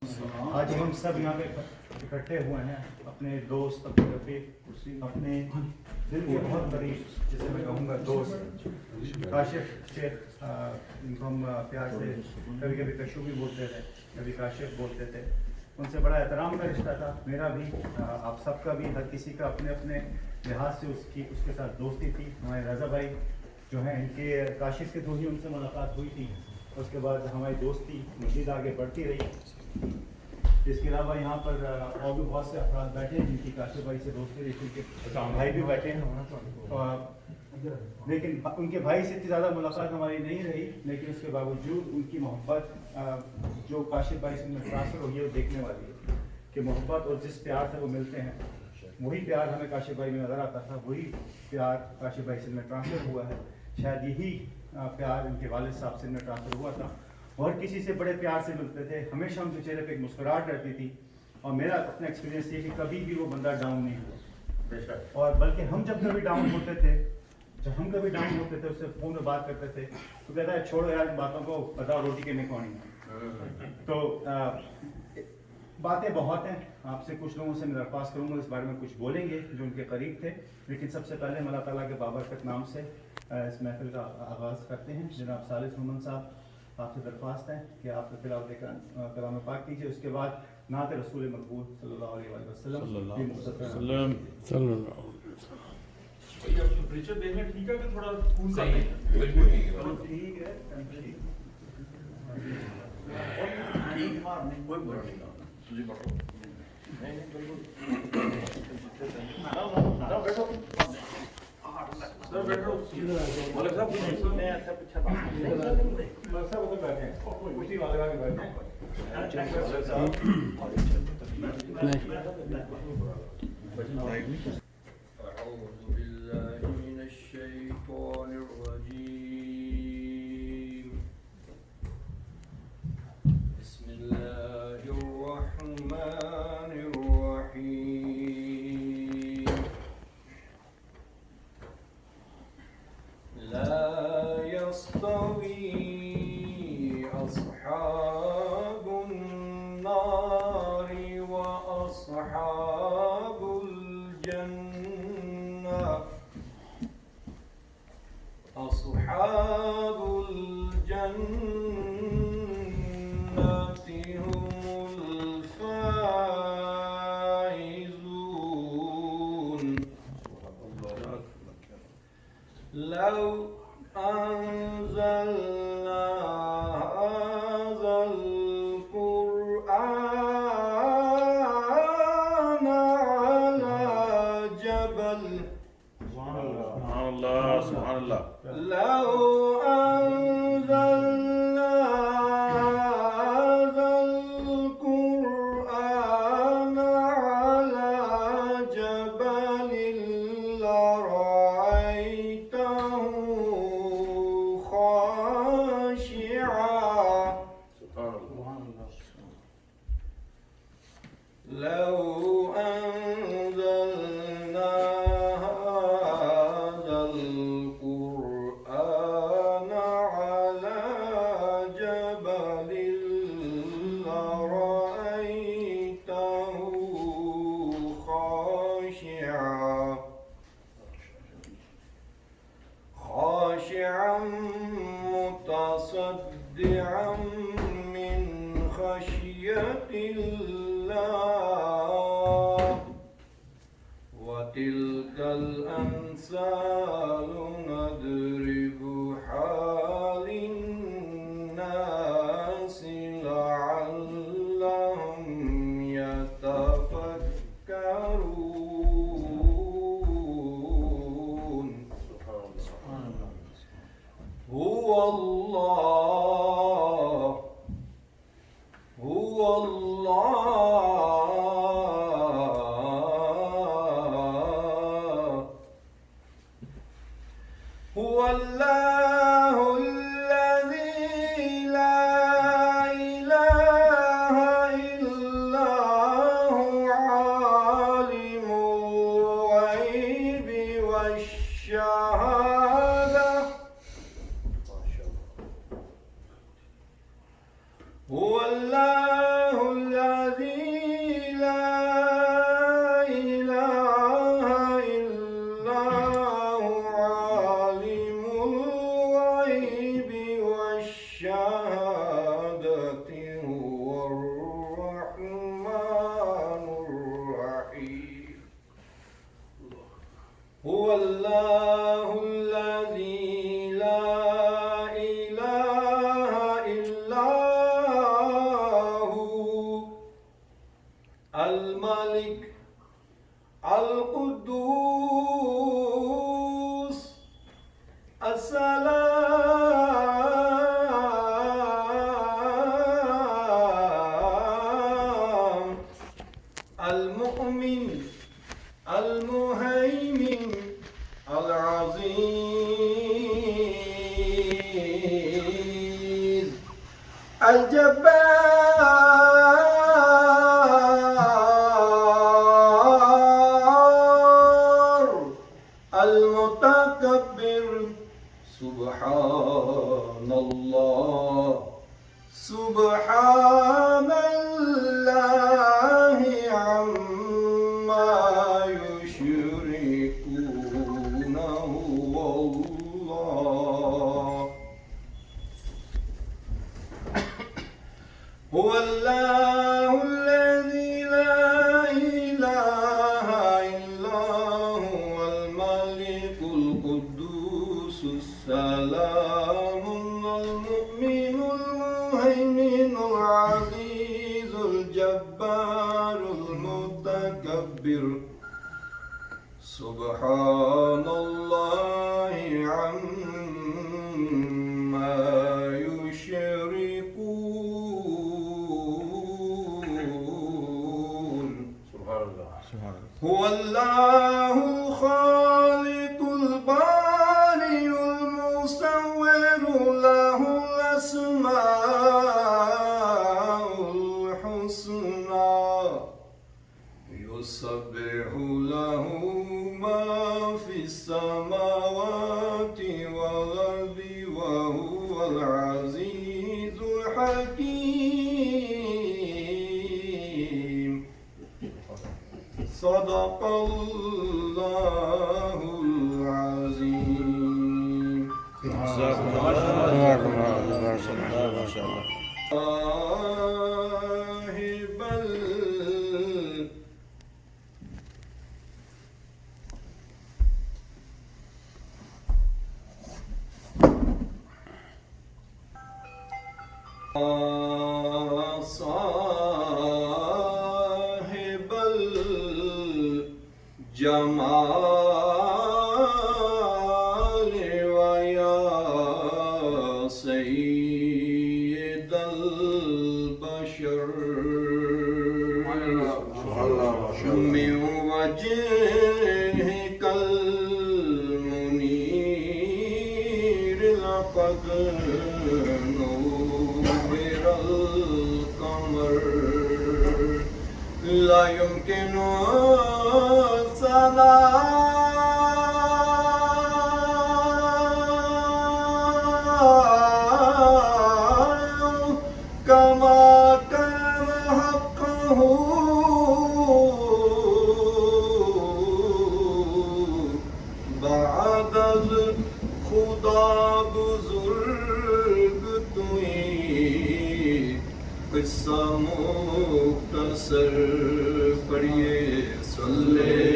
آج ہم سب یہاں پہ اکٹھے ہوئے ہیں اپنے دوست اپنے رفیق اپنے دل کے بہت قریب جسے میں کہوں گا دوست کاشف شیخ ان کو ہم پیار سے کبھی کبھی کشو بھی بولتے تھے کبھی کاشف بولتے تھے. ان سے بڑا احترام کا رشتہ تھا میرا بھی آپ سب کا بھی. ہر کسی کا اپنے اپنے لحاظ سے اس کے ساتھ دوستی تھی. ہمارے رضا بھائی جو ہیں ان کے کاشف کے تھرو ہی ان سے ملاقات ہوئی تھی. اس کے بعد ہماری دوستی مزید آگے بڑھتی رہی. اس کے علاوہ یہاں پر اور بھی بہت سے افراد بیٹھے ہیں جن کی کاشف بھائی سے دوستی رہی. ان کے بھائی بھی بیٹھے ہیں لیکن ان کے بھائی سے اتنی زیادہ ملاقات ہماری نہیں رہی. لیکن اس کے باوجود ان کی محبت جو کاشف بھائی سے میں ٹرانسفر ہوئی ہے وہ دیکھنے والی ہے کہ محبت اور جس پیار سے وہ ملتے ہیں وہی پیار ہمیں کاشف بھائی میں نظر آتا تھا. وہی پیار کاشف بھائی سے میں ٹرانسفر ہوا ہے. شاید یہی پیار ان کے والد صاحب سے میں ٹرانسفر ہوا تھا. اور کسی سے بڑے پیار سے ملتے تھے. ہمیشہ ان کے چہرے پہ ایک مسکراہٹ رہتی تھی. اور میرا اپنا ایکسپیرینس یہ کہ کبھی بھی وہ بندہ ڈاؤن نہیں ہوا. اور بلکہ ہم جب کبھی ڈاؤن ہوتے تھے اس سے فون میں بات کرتے تھے تو کہتا ہے چھوڑو یار ان باتوں کو, بتاؤ روٹی کے میں کون ہے. تو باتیں بہت ہیں. آپ سے کچھ لوگوں سے میں درخواست کروں گا اس بارے میں کچھ بولیں گے جو ان کے قریب تھے. لیکن سب سے پہلے ہم اللہ تعالیٰ کے بابرکت نام سے اس محفل کا آغاز کرتے ہیں. جناب ثالث محمد صاحب آپ سے درخواست ہے کہ آپ تلاوت کلام پاک کیجیے. اس کے بعد نعت رسول مقبول صلی اللہ علیہ وسلم. ٹھیک ہے کہ تھوڑا بالکل ٹھیک ہے. أعوذ بالله من الشيطان الرجيم. بسم الله الرحمن الرحيم. لا يستوي أصحاب النار وأصحاب الجنة. أصحاب الجنة هم الفائزون. لو أنزلنا هذا القرآن على جبل لو أنزلنا هذا القرآن على جبل لرأيته خاشعا. لو أنزلنا هذا القرآن على جبل لرأيته خاشعا متصدعا من خشية الله. وتلك الأمثال نضربها للناس لعلهم يتفكرون. هو الله هو الله الذي لا إله إلا هو عالم الغيب والشهادة. هو الله الذي لا إله إلا هو عالم الغيب والشهادة هو الرحمن الرحيم هو الله الذي لا إله إلا هو الملك القدوس السلام المؤمن المهيمن العزيز الجبار المتكبر سبحان الله سبحان الله عما يشركون هو الله هو الله الذي لا إله إلا هو الملك القدوس السلام المؤمن المهيمن العزيز الجبار المتكبر سبحان الله عما يشركون هو الله الخالق البارئ المصور له الأسماء الحسنى يسبح له ما في السماوات والأرض وهو العزيز الحكيم صدق الله العظيم جزاكم الله ما شاء الله. صاحب صاحب الجمال ويا سيد البشر من وجهك المنير لقد نور القمر لا يمكن الثناء كما كان حقه بعد الخدا بزرگ توئی قصہ مختصر پڑھیے صلی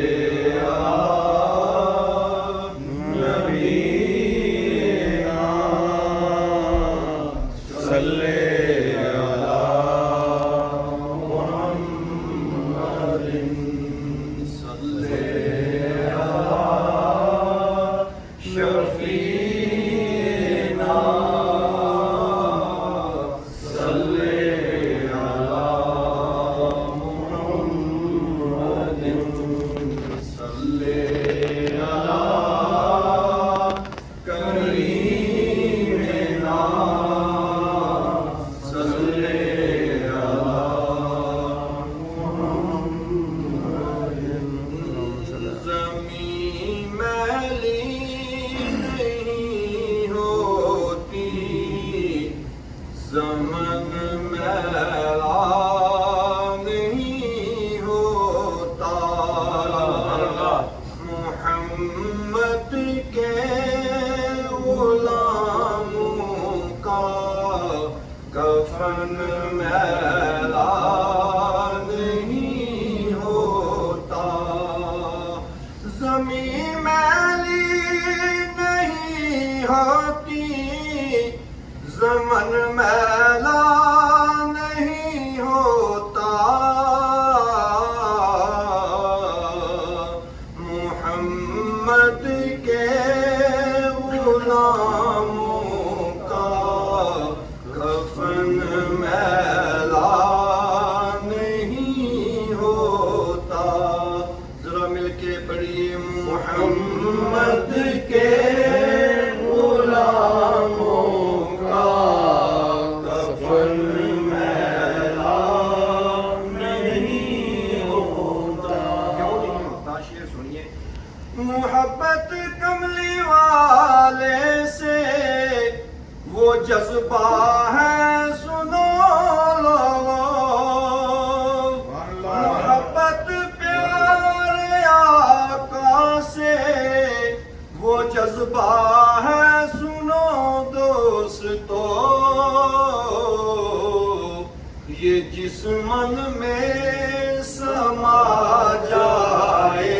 من میں سما جائے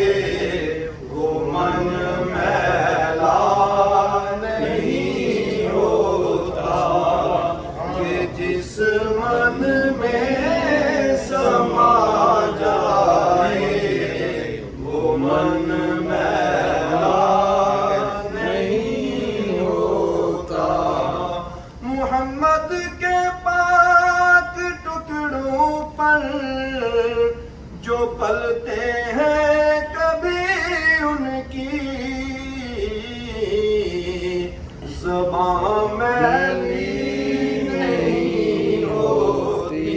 وہ من میلا نہیں ہوتا کہ جس من میں سما جائے وہ من میلا نہیں ہوتا محمد کے پاک ٹکڑوں پر جو پلتے ہیں کبھی ان کی زبان میلی نہیں ہوتی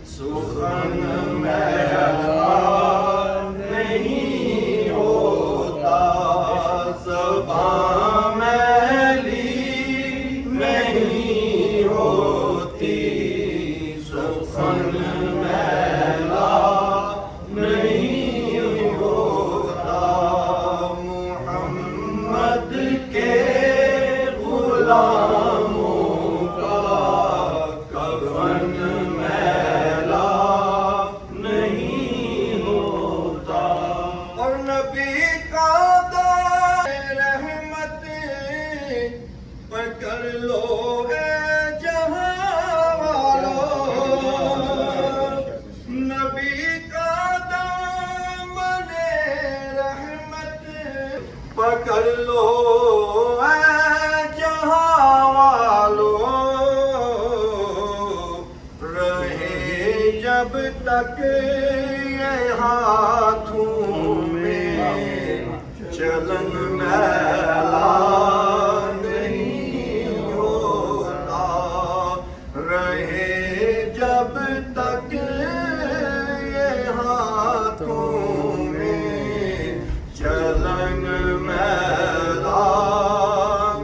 سخن میلا نہیں ہوتا زبان میلی نہیں ہوتی سخن میلا نہیں ہوتا محمد کے غلاموں کا کفن میلا نہیں ہوتا اور نبی کا دار رحمت پکڑ لو اے جہاں والو نبی کا دامن رحمت پکڑ لو اے جہاں والو رہے جب تک یہ ہاتھوں میں چلن میلا نہیں ہوتا رہے جب تک یہ ہاتھوں میں چلن میلا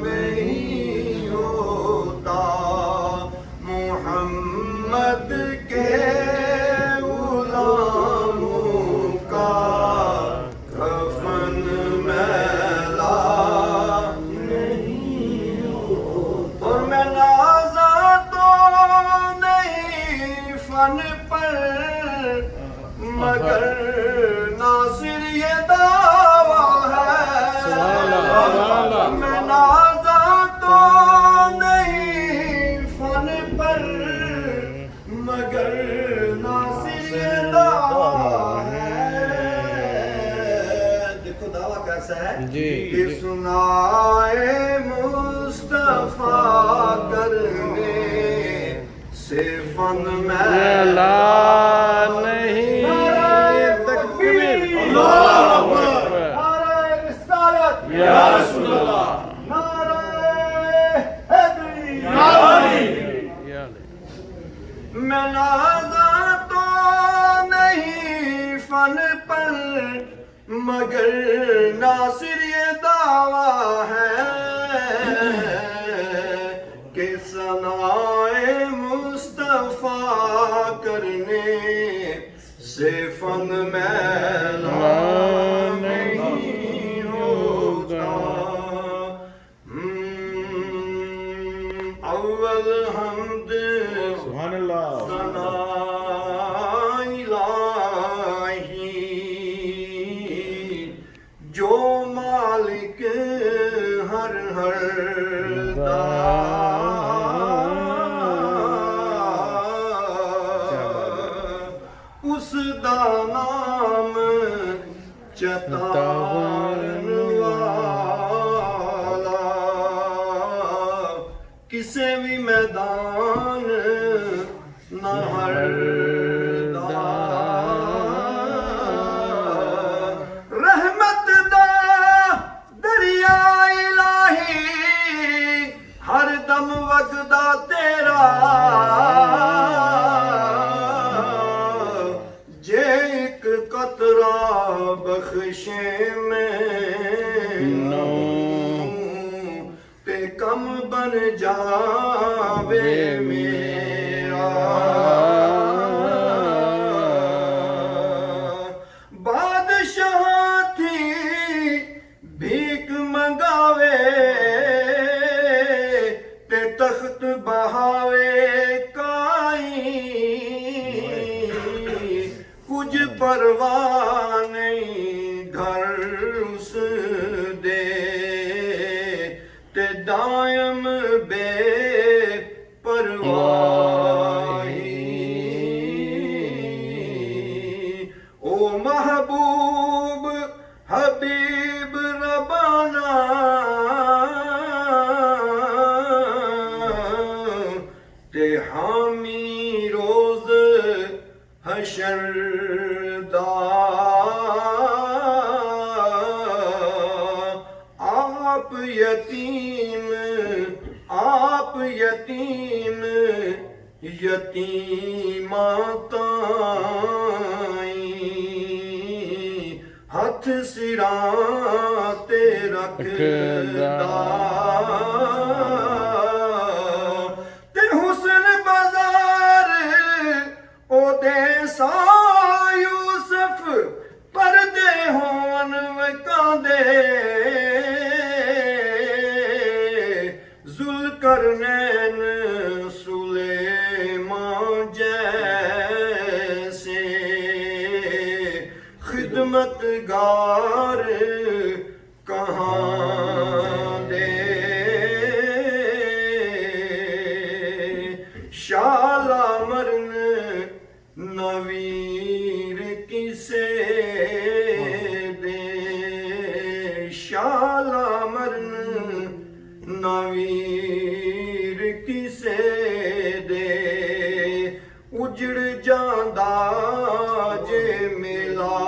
نہیں ہوتا محمد کے غلاموں کا کفن میلا نہیں ہوتا اور میں نازا تو نہیں فن پر مگر ناصر یہ دعویٰ ہے میں نازا تو نہیں فن پر مگر ناصر یہ دعویٰ ہے دیکھو دعویٰ کیسا ہے کہ سنائے مصطفیٰ کرنے سے فن میلا نہیں تکبیر اللہ اکبر نعرہ رسالت یا رسول اللہ نعرہ حیدری یا علی میں نازا تو نہیں فن پر مگر ناصر یہ دعویٰ ہے کہ ثنائے مصطفیٰ کرنے سے فن میلا نہیں ہوتا اول حمد سبحان اللہ ثنا الہی جو مالک ہر اس دا نام چتارن والا کسے بھی میدان نہ رحمت دا دریا الہی ہر دم وگدا تیرا جے ایک قطرہ بخشے میں تے کم بن جاوے میرا بادشاہ تھی بھیک منگاوے تے تخت بہاوے کائی کچھ پرواہ نہیں گھر اس دے تے دائم بے پرواہی او محبوب حبیب ربانا تے حامی روز حشر دا آپ یتیم یتیماں تائیں ہتھ سراں تے رکھدا تے حسن بازار او دے سا یوسف پردے ہون وکاندے ذوالقرنین سلیمان جیسے خدمتگار کہاں دے شالا مرن نویر کسے دے شالا مرن نویر کسے دے اجڑ جاندا جے میلا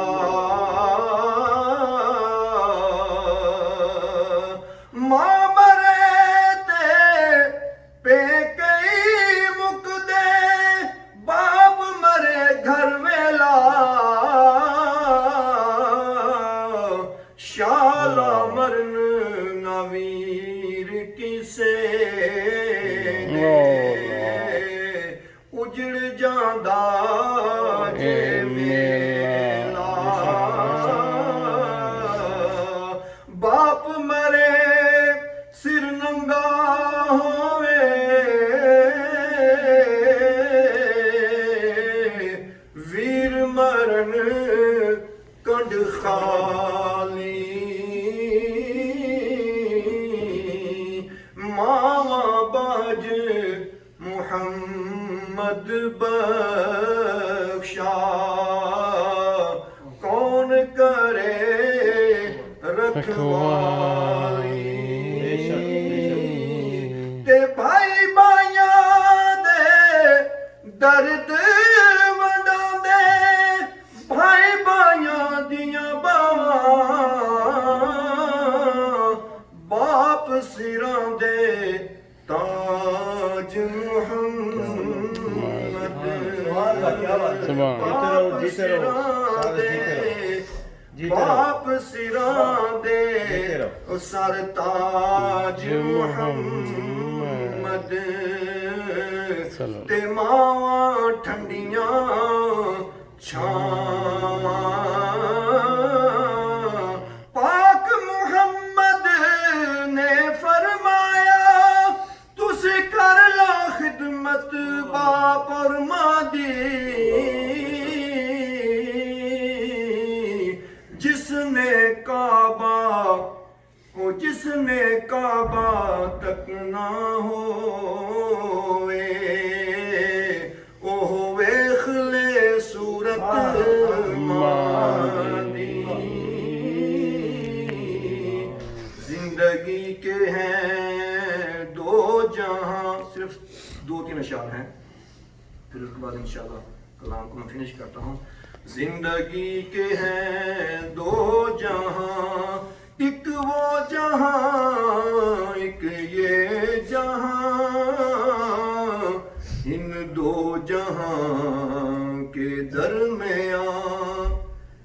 ماں مرے تے پے کئی مک دے باپ مرے گھر ویلا شالا مرن نویر کسے اجڑ جاندا جے میلا باپ مرے سر ننگا ہوئے ویر مرن کنڈ خالی ماواں باج محمد بخشا کون کرے رکھوالی تے بھائی بھائیاں دے درد ونڈاں دے بھائی بھائیاں دیاں باواں باپ سراں دے تاج محمد باپ سراں دے سر تاج محمد تے ماں ٹھنڈیاں چھاواں پاک محمد نے فرمایا تسی کر لا خدمت باپ اور ماں دی جس نے کعبہ تک نہ ہوئے او ہوئے خلے صورت مانی زندگی کے ہیں دو جہاں صرف دو تین اشعار ہیں پھر اس کے بعد انشاءاللہ کلام کو میں فنش کرتا ہوں زندگی کے ہیں دو جہاں ایک وہ جہاں ایک یہ جہاں ان دو جہاں کے درمیان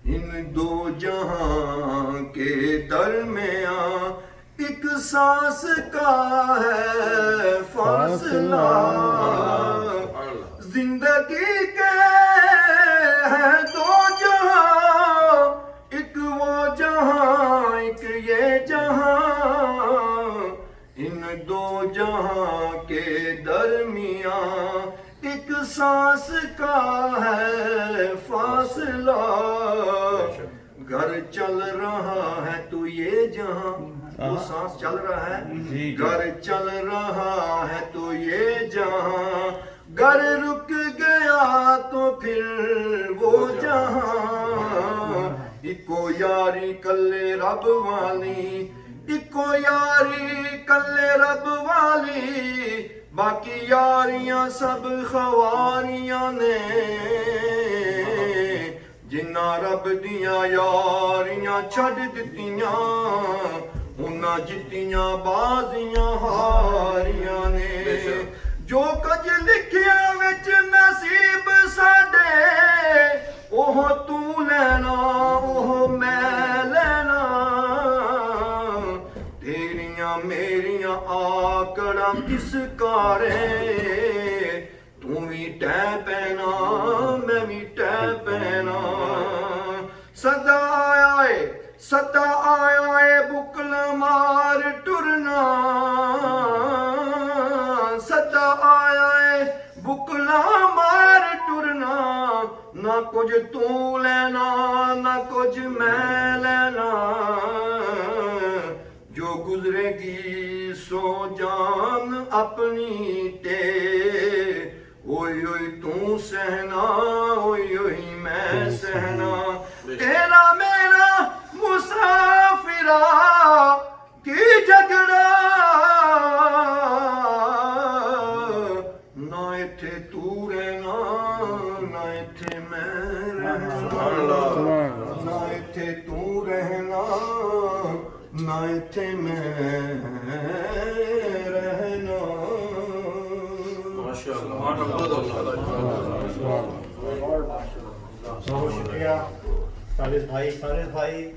ان دو جہاں کے درمیان ایک سانس کا ہے فاصلہ زندگی کے ہیں دو جہاں ایک وہ جہاں ایک یہ جہاں ان دو جہاں کے درمیان ایک سانس کا ہے فاصلہ اللہ گھر چل رہا ہے تو یہ جہاں وہ سانس چل رہا ہے گھر چل رہا ہے تو یہ جہاں گر رک گیا تو پھر وہ جہاں اکو یاری کلے رب والی اکو یاری کلے رب والی باقی یاریاں سب خواریاں نے جنہ رب دیاں یاریاں چھڑ دتیاں انہاں جتیاں بازیاں ہاریاں نے جو کچھ لکھیا وچ نصیب ساڈے اوہ تو لینا اوہ میں لینا تیریاں میریاں آکڑاں کس کارے تو بھی ٹہ پینا میں بھی ٹہ پینا صدا آیا ہے بکلا مار ٹرنا صدا آیا ہے بکلا مار ٹرنا نہ کچھ تو لینا نہ کچھ میں لینا جو گزرے گی سو جان اپنی تے اوئی اوئی تو سہنا اوئی اوئی میں سہنا تیرا میرا مسافرہ کی جھگڑا نہ ایتھے تو رہنا نہ ایتھے میں رہنا نہ ایتھے تو رہنا نہ ایتھے میں رہنا بہت شکریہ ثالث بھائی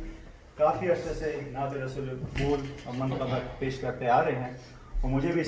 کافی عرصے سے نعت رسول مقبول اور منقبت پیش کرتے آ رہے ہیں اور مجھے بھی